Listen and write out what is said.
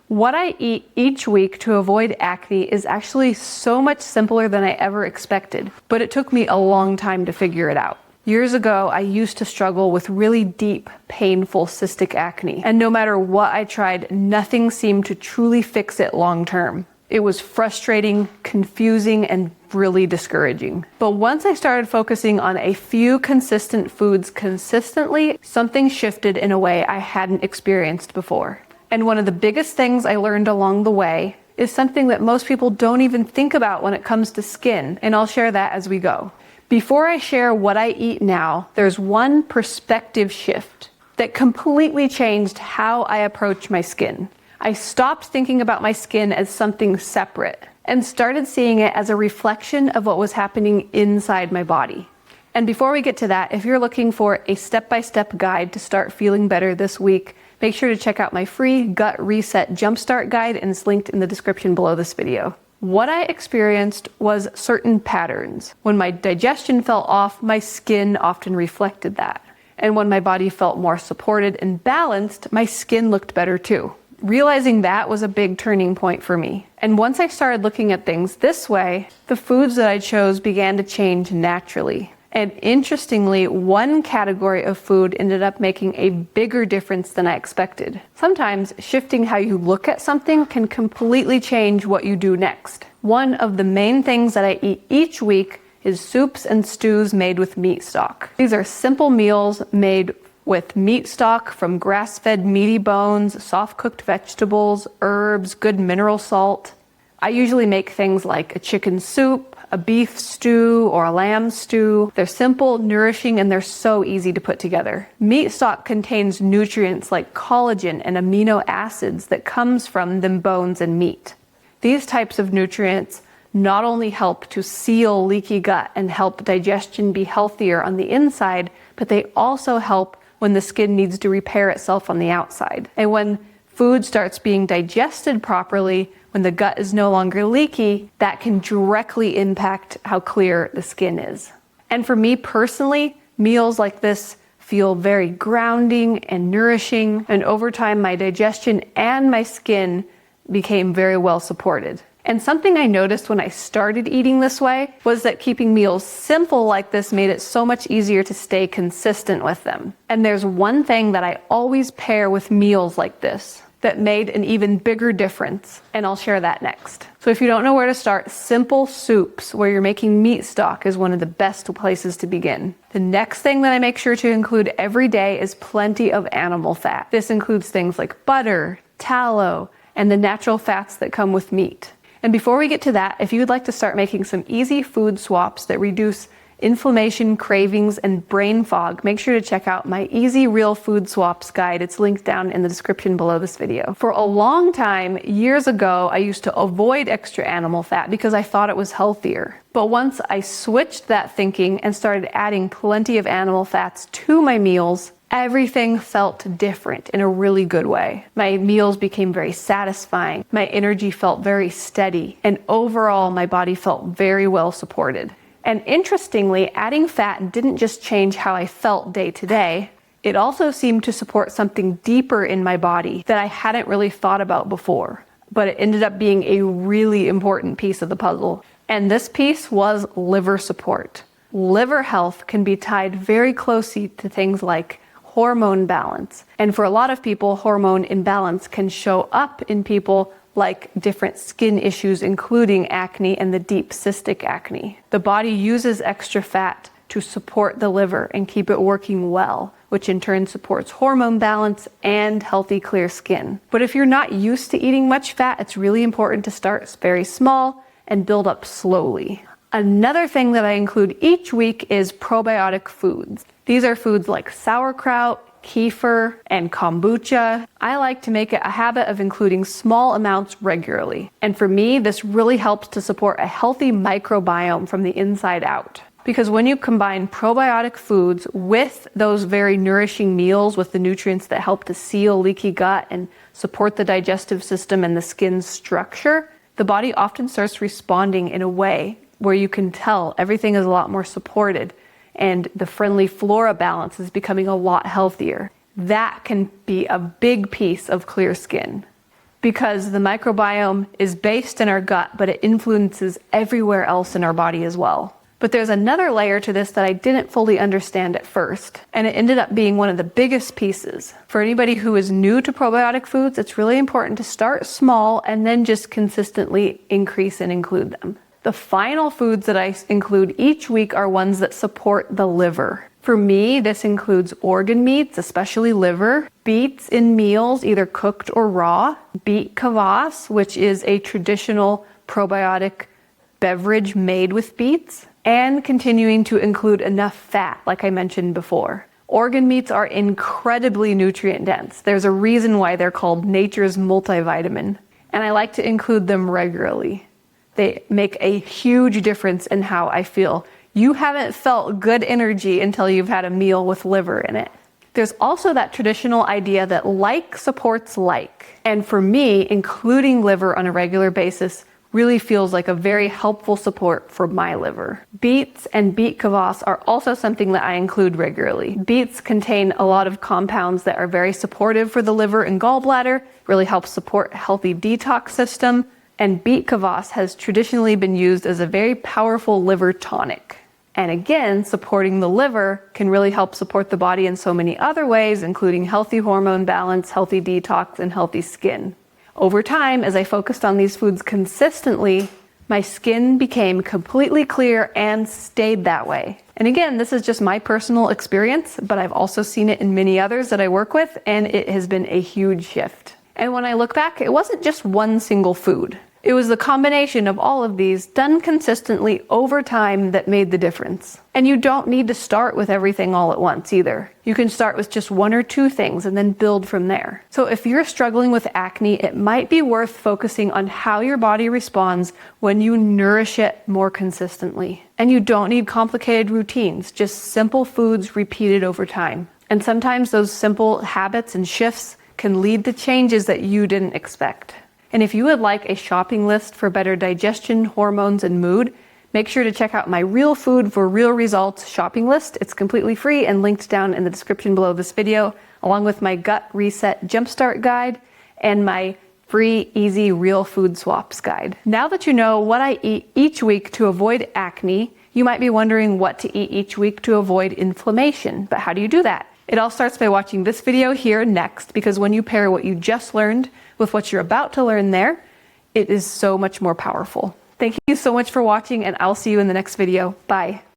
What I eat each week to avoid acne is actually so much simpler than I ever expected, but it took me a long time to figure it out. Years ago, I used to struggle with really deep, painful cystic acne, and no matter what I tried, nothing seemed to truly fix it long term. It was frustrating, confusing, and really discouraging. But once I started focusing on a few consistent foods consistently, something shifted in a way I hadn't experienced before. And one of the biggest things I learned along the way is something that most people don't even think about when it comes to skin, and I'll share that as we go. Before I share what I eat now, there's one perspective shift that completely changed how I approach my skin. I stopped thinking about my skin as something separate and started seeing it as a reflection of what was happening inside my body. And before we get to that, if you're looking for a step-by-step guide to start feeling better this week, make sure to check out my free Gut Reset Jumpstart guide, and it's linked in the description below this video. What I experienced was certain patterns. When my digestion fell off, my skin often reflected that. And when my body felt more supported and balanced, my skin looked better too. Realizing that was a big turning point for me. And once I started looking at things this way, the foods that I chose began to change naturally. And interestingly, one category of food ended up making a bigger difference than I expected. Sometimes shifting how you look at something can completely change what you do next. One of the main things that I eat each week is soups and stews made with meat stock. These are simple meals made with meat stock from grass-fed meaty bones, soft-cooked vegetables, herbs, good mineral salt. I usually make things like a chicken soup, a beef stew, or a lamb stew. They're simple, nourishing, and they're so easy to put together. Meat stock contains nutrients like collagen and amino acids that comes from the bones and meat. These types of nutrients not only help to seal leaky gut and help digestion be healthier on the inside, but they also help when the skin needs to repair itself on the outside. And when food starts being digested properly, when the gut is no longer leaky, that can directly impact how clear the skin is. And for me personally, meals like this feel very grounding and nourishing, and over time my digestion and my skin became very well supported. And something I noticed when I started eating this way was that keeping meals simple like this made it so much easier to stay consistent with them. And there's one thing that I always pair with meals like this that made an even bigger difference, and I'll share that next. So if you don't know where to start, simple soups where you're making meat stock is one of the best places to begin. The next thing that I make sure to include every day is plenty of animal fat. This includes things like butter, tallow, and the natural fats that come with meat. And before we get to that, if you would like to start making some easy food swaps that reduce inflammation, cravings, and brain fog, make sure to check out my Easy Real Food Swaps guide. It's linked down in the description below this video. For a long time, years ago, I used to avoid extra animal fat because I thought it was healthier. But once I switched that thinking and started adding plenty of animal fats to my meals, everything felt different in a really good way. My meals became very satisfying, my energy felt very steady, and overall my body felt very well supported. And interestingly, adding fat didn't just change how I felt day to day, it also seemed to support something deeper in my body that I hadn't really thought about before. But it ended up being a really important piece of the puzzle. And this piece was liver support. Liver health can be tied very closely to things like hormone balance. And for a lot of people, hormone imbalance can show up in people like different skin issues, including acne and the deep cystic acne. The body uses extra fat to support the liver and keep it working well, which in turn supports hormone balance and healthy, clear skin. But if you're not used to eating much fat, it's really important to start very small and build up slowly. Another thing that I include each week is probiotic foods. These are foods like sauerkraut, kefir, and kombucha. I like to make it a habit of including small amounts regularly. And for me, this really helps to support a healthy microbiome from the inside out. Because when you combine probiotic foods with those very nourishing meals with the nutrients that help to seal leaky gut and support the digestive system and the skin's structure, the body often starts responding in a way where you can tell everything is a lot more supported and the friendly flora balance is becoming a lot healthier. That can be a big piece of clear skin. because the microbiome is based in our gut, but it influences everywhere else in our body as well. But there's another layer to this that I didn't fully understand at first, and it ended up being one of the biggest pieces. For anybody who is new to probiotic foods, it's really important to start small and then just consistently increase and include them. The final foods that I include each week are ones that support the liver. For me, this includes organ meats, especially liver, beets in meals, either cooked or raw, beet kvass, which is a traditional probiotic beverage made with beets, and continuing to include enough fat, like I mentioned before. Organ meats are incredibly nutrient dense. There's a reason why they're called nature's multivitamin, and I like to include them regularly. They make a huge difference in how I feel. You haven't felt good energy until you've had a meal with liver in it. There's also that traditional idea that like supports like. And for me, including liver on a regular basis really feels like a very helpful support for my liver. Beets and beet kvass are also something that I include regularly. Beets contain a lot of compounds that are very supportive for the liver and gallbladder, really help support a healthy detox system, and beet kvass has traditionally been used as a very powerful liver tonic. And again, supporting the liver can really help support the body in so many other ways, including healthy hormone balance, healthy detox, and healthy skin. Over time, as I focused on these foods consistently, my skin became completely clear and stayed that way. And again, this is just my personal experience, but I've also seen it in many others that I work with, and it has been a huge shift. And when I look back, it wasn't just one single food. It was the combination of all of these done consistently over time that made the difference. And you don't need to start with everything all at once either. You can start with just one or two things and then build from there. So if you're struggling with acne, it might be worth focusing on how your body responds when you nourish it more consistently. And you don't need complicated routines, just simple foods repeated over time. And sometimes those simple habits and shifts can lead to changes that you didn't expect. And if you would like a shopping list for better digestion, hormones, and mood, make sure to check out my Real Food for Real Results shopping list. It's completely free and linked down in the description below this video, along with my Gut Reset Jumpstart Guide and my free, easy Real Food Swaps Guide. Now that you know what I eat each week to avoid acne, you might be wondering what to eat each week to avoid inflammation. But how do you do that? It all starts by watching this video here next, because when you pair what you just learned with what you're about to learn there, it is so much more powerful. Thank you so much for watching, and I'll see you in the next video. Bye.